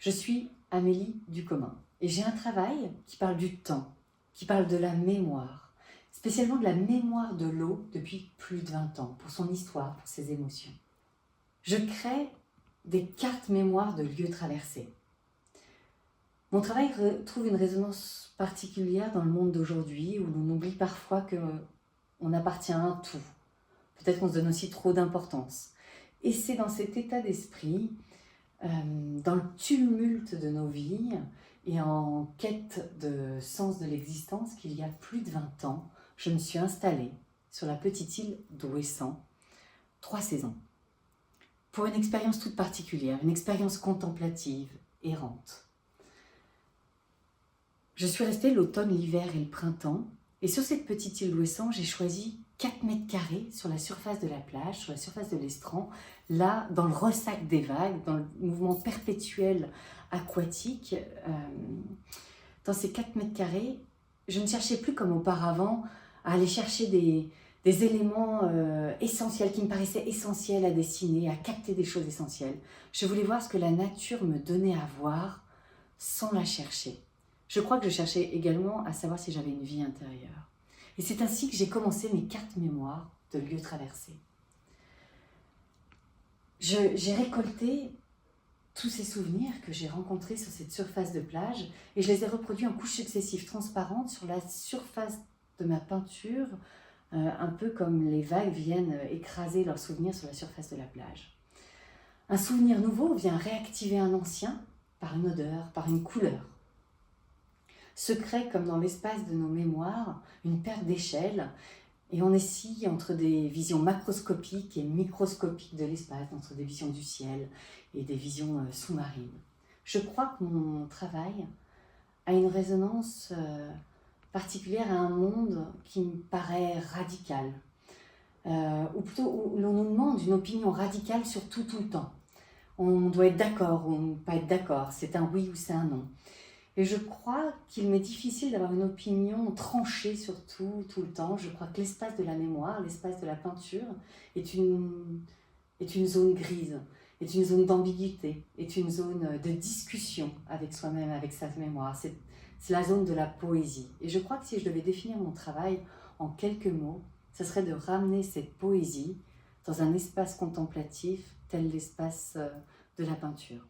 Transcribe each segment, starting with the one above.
Je suis Amélie Ducommun et j'ai un travail qui parle du temps, qui parle de la mémoire, spécialement de la mémoire de l'eau depuis plus de 20 ans, pour son histoire, pour ses émotions. Je crée des cartes mémoire de lieux traversés. Mon travail trouve une résonance particulière dans le monde d'aujourd'hui où l'on oublie parfois qu'on appartient à un tout. Peut-être qu'on se donne aussi trop d'importance. Et c'est dans cet état d'esprit, dans le tumulte de nos vies et en quête de sens de l'existence qu'il y a plus de 20 ans, je me suis installée sur la petite île d'Ouessant, 3 saisons, pour une expérience toute particulière, une expérience contemplative, errante. Je suis restée l'automne, l'hiver et le printemps, et sur cette petite île d'Ouessant, j'ai choisi 4 mètres carrés sur la surface de la plage, sur la surface de l'estran, là, dans le ressac des vagues, dans le mouvement perpétuel aquatique. Dans ces 4 mètres carrés, je ne cherchais plus comme auparavant à aller chercher des éléments essentiels, qui me paraissaient essentiels à dessiner, à capter des choses essentielles. Je voulais voir ce que la nature me donnait à voir sans la chercher. Je crois que je cherchais également à savoir si j'avais une vie intérieure. Et c'est ainsi que j'ai commencé mes cartes mémoire de lieux traversés. J'ai récolté tous ces souvenirs que j'ai rencontrés sur cette surface de plage et je les ai reproduits en couches successives transparentes sur la surface de ma peinture, un peu comme les vagues viennent écraser leurs souvenirs sur la surface de la plage. Un souvenir nouveau vient réactiver un ancien par une odeur, par une couleur. Se crée, comme dans l'espace de nos mémoires, une paire d'échelles et on est ici entre des visions macroscopiques et microscopiques de l'espace, entre des visions du ciel et des visions sous-marines. Je crois que mon travail a une résonance particulière à un monde qui me paraît radical, ou plutôt où l'on nous demande une opinion radicale sur tout le temps. On doit être d'accord ou ne pas être d'accord, c'est un oui ou c'est un non. Et je crois qu'il m'est difficile d'avoir une opinion tranchée sur tout le temps. Je crois que l'espace de la mémoire, l'espace de la peinture est une zone grise, est une zone d'ambiguïté, est une zone de discussion avec soi-même, avec sa mémoire. C'est la zone de la poésie. Et je crois que si je devais définir mon travail en quelques mots, ce serait de ramener cette poésie dans un espace contemplatif tel l'espace de la peinture.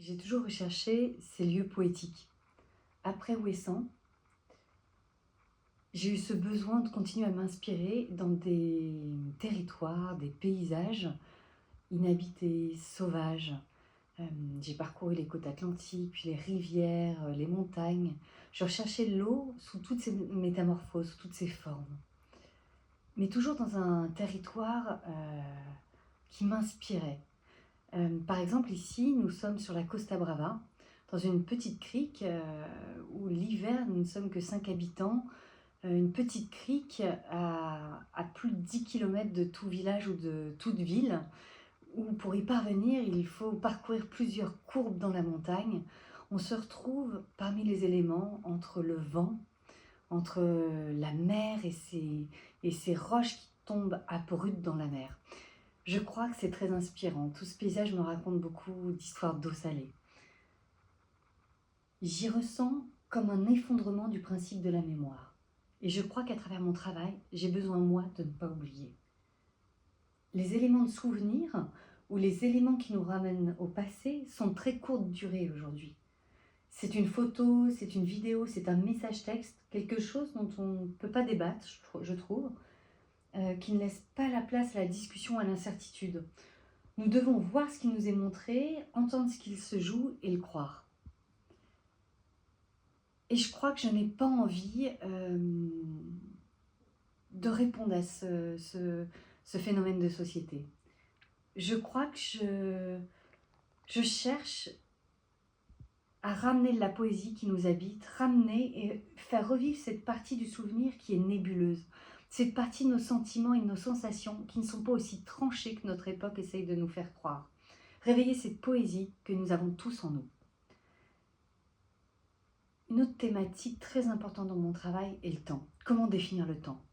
J'ai toujours recherché ces lieux poétiques. Après Ouessant, j'ai eu ce besoin de continuer à m'inspirer dans des territoires, des paysages inhabités, sauvages. J'ai parcouru les côtes atlantiques, puis les rivières, les montagnes. Je recherchais l'eau sous toutes ses métamorphoses, sous toutes ses formes. Mais toujours dans un territoire qui m'inspirait. Par exemple, ici, nous sommes sur la Costa Brava, dans une petite crique où l'hiver, nous ne sommes que 5 habitants. Une petite crique à plus de 10 km de tout village ou de toute ville, où pour y parvenir, il faut parcourir plusieurs courbes dans la montagne. On se retrouve parmi les éléments entre le vent, entre la mer et ces roches qui tombent abruptes dans la mer. Je crois que c'est très inspirant. Tout ce paysage me raconte beaucoup d'histoires d'eau salée. J'y ressens comme un effondrement du principe de la mémoire. Et je crois qu'à travers mon travail, j'ai besoin, moi, de ne pas oublier. Les éléments de souvenir ou les éléments qui nous ramènent au passé sont de très courte durée aujourd'hui. C'est une photo, c'est une vidéo, c'est un message texte, quelque chose dont on ne peut pas débattre, je trouve, qui ne laisse pas la place à la discussion, à l'incertitude. Nous devons voir ce qui nous est montré, entendre ce qu'il se joue et le croire. Et je crois que je n'ai pas envie de répondre à ce phénomène de société. Je crois que je cherche à ramener la poésie qui nous habite, ramener et faire revivre cette partie du souvenir qui est nébuleuse, cette partie de nos sentiments et de nos sensations qui ne sont pas aussi tranchées que notre époque essaye de nous faire croire. Réveiller cette poésie que nous avons tous en nous. Une autre thématique très importante dans mon travail est le temps. Comment définir le temps?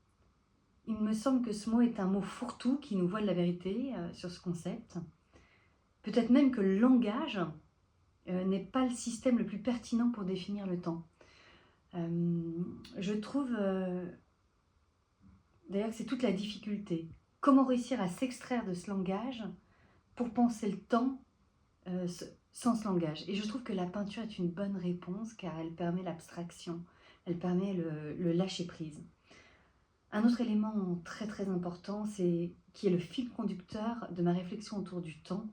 Il me semble que ce mot est un mot fourre-tout qui nous voile la vérité sur ce concept. Peut-être même que le langage n'est pas le système le plus pertinent pour définir le temps. Je trouve d'ailleurs que c'est toute la difficulté. Comment réussir à s'extraire de ce langage pour penser le temps sans ce langage? Et je trouve que la peinture est une bonne réponse car elle permet l'abstraction, elle permet le lâcher-prise. Un autre élément très très important, qui est le fil conducteur de ma réflexion autour du temps,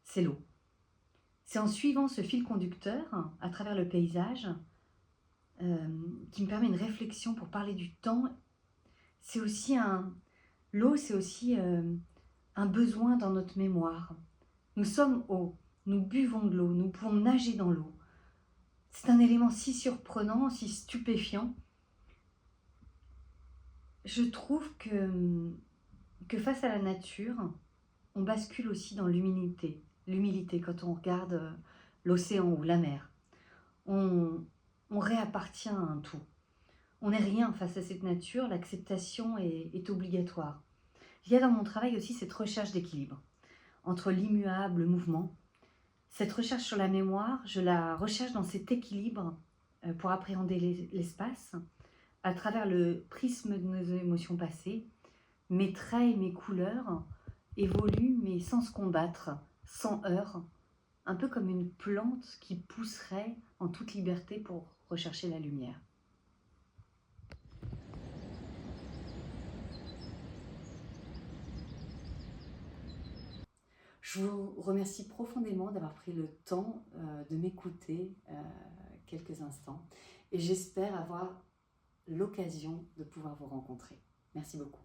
c'est l'eau. C'est en suivant ce fil conducteur à travers le paysage qui me permet une réflexion pour parler du temps. C'est aussi l'eau, c'est aussi un besoin dans notre mémoire. Nous sommes eau, nous buvons de l'eau, nous pouvons nager dans l'eau. C'est un élément si surprenant, si stupéfiant. Je trouve que face à la nature, on bascule aussi dans l'humilité. L'humilité quand on regarde l'océan ou la mer. On réappartient à un tout. On n'est rien face à cette nature, l'acceptation est obligatoire. Il y a dans mon travail aussi cette recherche d'équilibre entre l'immuable, le mouvement. Cette recherche sur la mémoire, je la recherche dans cet équilibre pour appréhender l'espace à travers le prisme de nos émotions passées. Mes traits et mes couleurs évoluent mais sans se combattre, sans heurts, un peu comme une plante qui pousserait en toute liberté pour rechercher la lumière. Je vous remercie profondément d'avoir pris le temps de m'écouter quelques instants et j'espère avoir l'occasion de pouvoir vous rencontrer. Merci beaucoup.